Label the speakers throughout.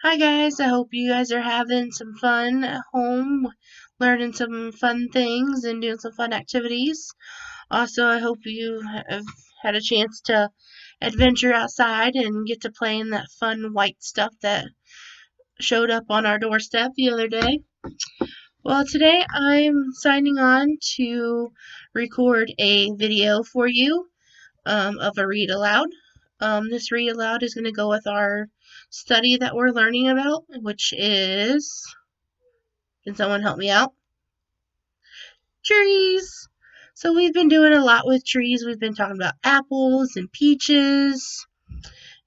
Speaker 1: Hi guys, I hope you guys are having some fun at home, learning some fun things and doing some fun activities. Also, I hope you have had a chance to adventure outside and get to play in that fun white stuff that showed up on our doorstep the other day. Well, today I'm signing on to record a video for you of a read aloud. This read aloud is going to go with our study that we're learning about, which is, can someone help me out? Trees. So we've been doing a lot with trees. We've been talking about apples and peaches.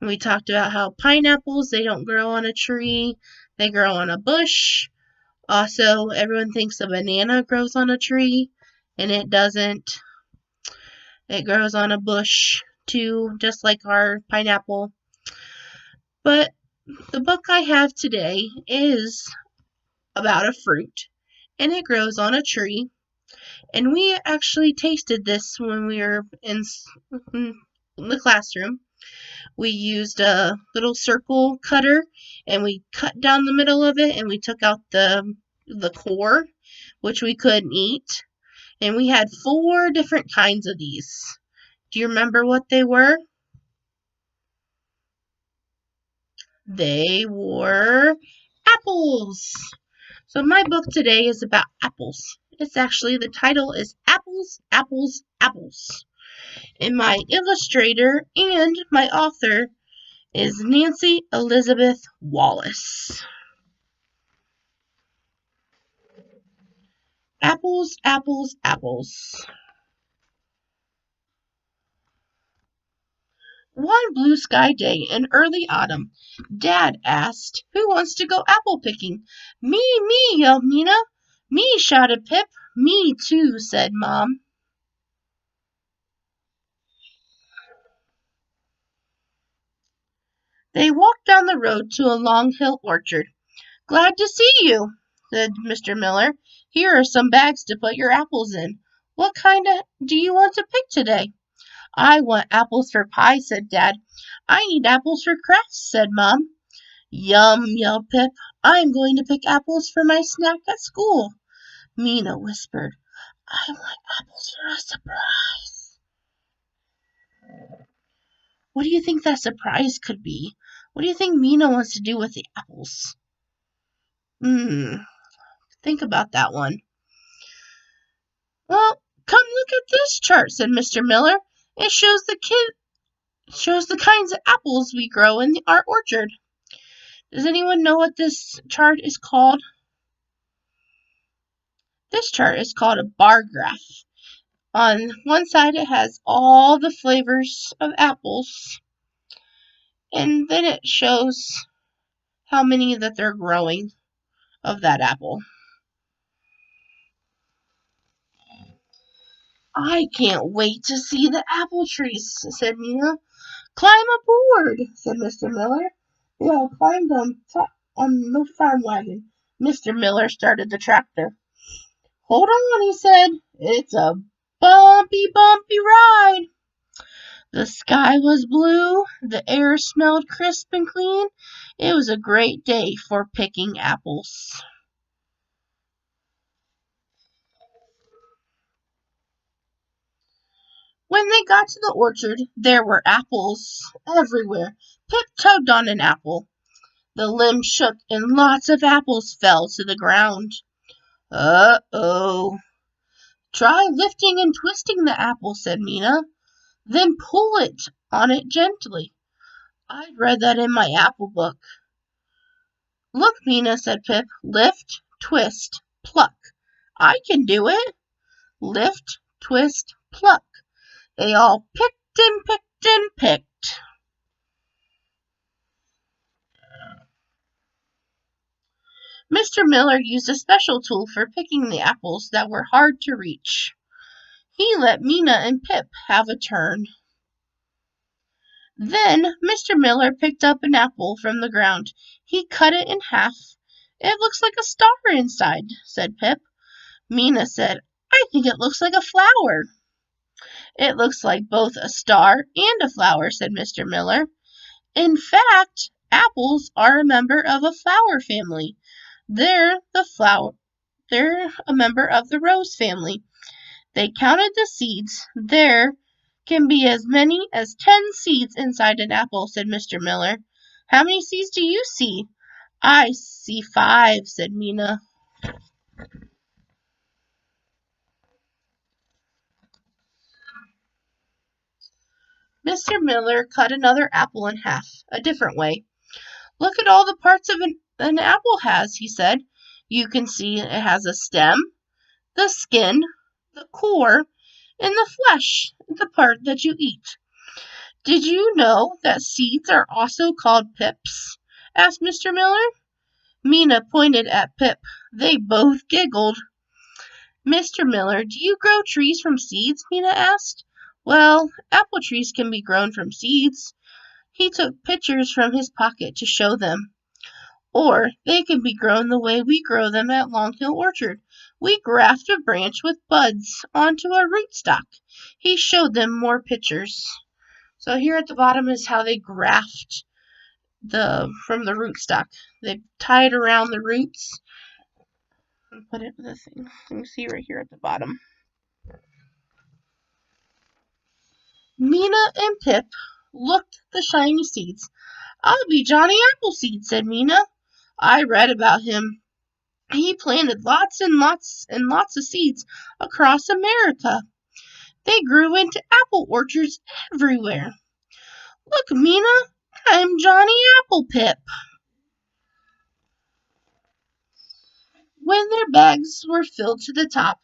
Speaker 1: And we talked about how pineapples, they don't grow on a tree, they grow on a bush. Also, everyone thinks a banana grows on a tree, and it doesn't. It grows on a bush too, just like our pineapple. But the book I have today is about a fruit, and it grows on a tree. And we actually tasted this when we were in the classroom. We used a little circle cutter, and we cut down the middle of it, and we took out the core, which we couldn't eat. And we had 4 different kinds of these. Do you remember what they were? They were apples. So my book today is about apples. It's actually, the title is Apples, Apples, Apples. And my illustrator and my author is Nancy Elizabeth Wallace. Apples, apples, apples. One blue sky day in early autumn, Dad asked, "Who wants to go apple picking?" Me, yelled Mina. Me, shouted Pip. Me too, said Mom. They walked down the road to a long hill orchard. "Glad to see you," said Mr. Miller. "Here are some bags to put your apples in. What kind do you want to pick today?" "I want apples for pie," said Dad. "I need apples for crafts," said Mom. "Yum," yelled Pip. "I'm going to pick apples for my snack at school." Mina whispered, "I want apples for a surprise." What do you think that surprise could be? What do you think Mina wants to do with the apples? Think about that one. "Well, come look at this chart," said Mr. Miller. "It shows the kinds of apples we grow in our orchard." Does anyone know what this chart is called? This chart is called a bar graph. On one side it has all the flavors of apples, and then it shows how many that they're growing of that apple. "I can't wait to see the apple trees," said Mina. "Climb aboard," said Mr. Miller. They all climbed on the farm wagon. Mr. Miller started the tractor. "Hold on," he said. "It's a bumpy ride." The sky was blue, the air smelled crisp and clean. It was a great day for picking apples. When they got to the orchard, there were apples everywhere. Pip tugged on an apple. The limb shook and lots of apples fell to the ground. "Uh-oh." "Try lifting and twisting the apple," said Mina. "Then pull on it gently. I'd read that in my apple book." "Look, Mina," said Pip. "Lift, twist, pluck. I can do it." Lift, twist, pluck. They all picked and picked and picked. Mr. Miller used a special tool for picking the apples that were hard to reach. He let Mina and Pip have a turn. Then Mr. Miller picked up an apple from the ground. He cut it in half. "It looks like a star inside," said Pip. Mina said, "I think it looks like a flower." "It looks like both a star and a flower," said Mr. Miller. "In fact, apples apples are a member of a flower family. They're a member of the rose family. They counted the seeds. There can be as many as 10 seeds inside an apple, said Mr. Miller. How many seeds do you see? I see 5, said Mina. Mr. Miller cut another apple in half, a different way. Look at all the parts an apple has, he said. You can see it has a stem, the skin, the core, and the flesh, the part that you eat. Did you know that seeds are also called pips? Asked Mr. Miller. Mina pointed at Pip. They both giggled. Mr. Miller, do you grow trees from seeds? Mina asked. Well, apple trees can be grown from seeds. He took pictures from his pocket to show them. Or they can be grown the way we grow them at Long Hill Orchard. We graft a branch with buds onto a rootstock. He showed them more pictures. So here at the bottom is how they graft from the rootstock. They tie it around the roots and put it in the thing. You can see right here at the bottom. Mina and Pip looked at the shiny seeds. I'll be Johnny Appleseed, said Mina. I read about him. He planted lots and lots and lots of seeds across America. They grew into apple orchards everywhere. Look, Mina, I'm Johnny Applepip. When their bags were filled to the top,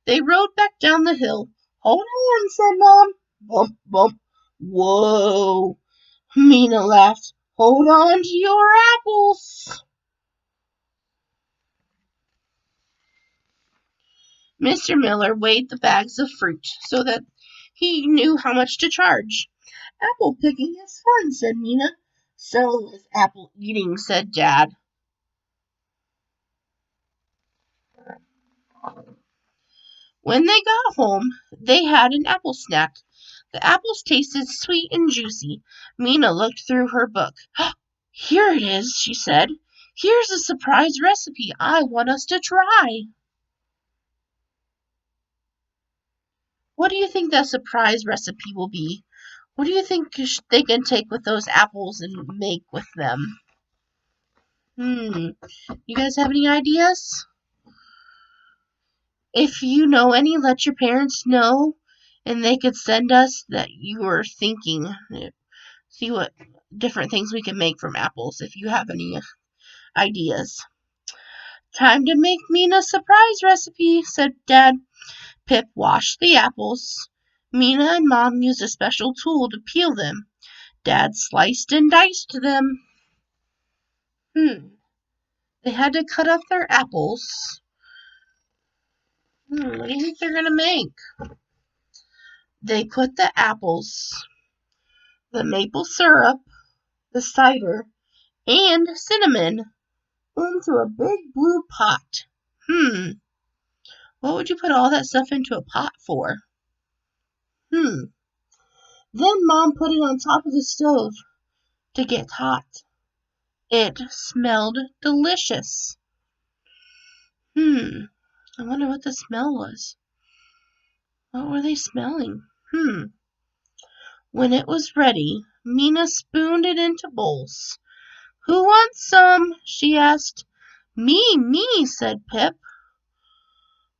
Speaker 1: they rode back down the hill. Hold on, said Mom. Bump, bump. Whoa. Mina laughed. Hold on to your apples. Mr. Miller weighed the bags of fruit so that he knew how much to charge. Apple picking is fun, said Mina. So is apple eating, said Dad. When they got home, they had an apple snack. The apples tasted sweet and juicy. Mina looked through her book. Here it is, she said. Here's a surprise recipe I want us to try. What do you think that surprise recipe will be? What do you think they can take with those apples and make with them? You guys have any ideas? If you know any, let your parents know, and they could send us that you are thinking. See what different things we can make from apples if you have any ideas. Time to make Mina's surprise recipe, said Dad. Pip washed the apples. Mina and Mom used a special tool to peel them. Dad sliced and diced them. They had to cut up their apples. What do you think they're going to make? They put the apples, the maple syrup, the cider, and cinnamon into a big blue pot. What would you put all that stuff into a pot for? Then Mom put it on top of the stove to get hot. It smelled delicious. I wonder what the smell was. What were they smelling? When it was ready, Mina spooned it into bowls. Who wants some? She asked. Me, said Pip.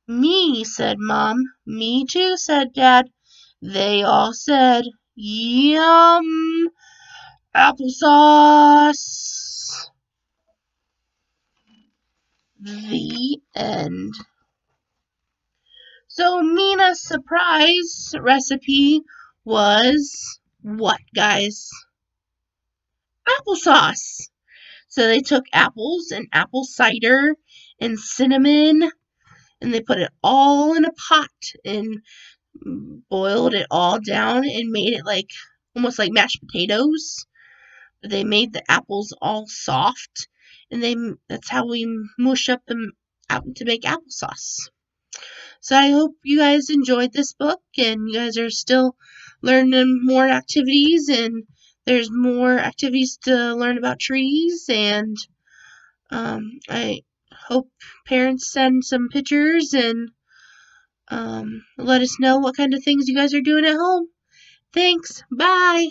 Speaker 1: Me, said Mom. Me too, said Dad. They all said, Yum! Applesauce! The end. So Mina's surprise recipe was what, guys? Applesauce. So they took apples and apple cider and cinnamon and they put it all in a pot and boiled it all down and made it like almost like mashed potatoes. They made the apples all soft and that's how we mush up them out to make applesauce. So I hope you guys enjoyed this book and you guys are still learning more activities and there's more activities to learn about trees, and I hope parents send some pictures and let us know what kind of things you guys are doing at home. Thanks. Bye.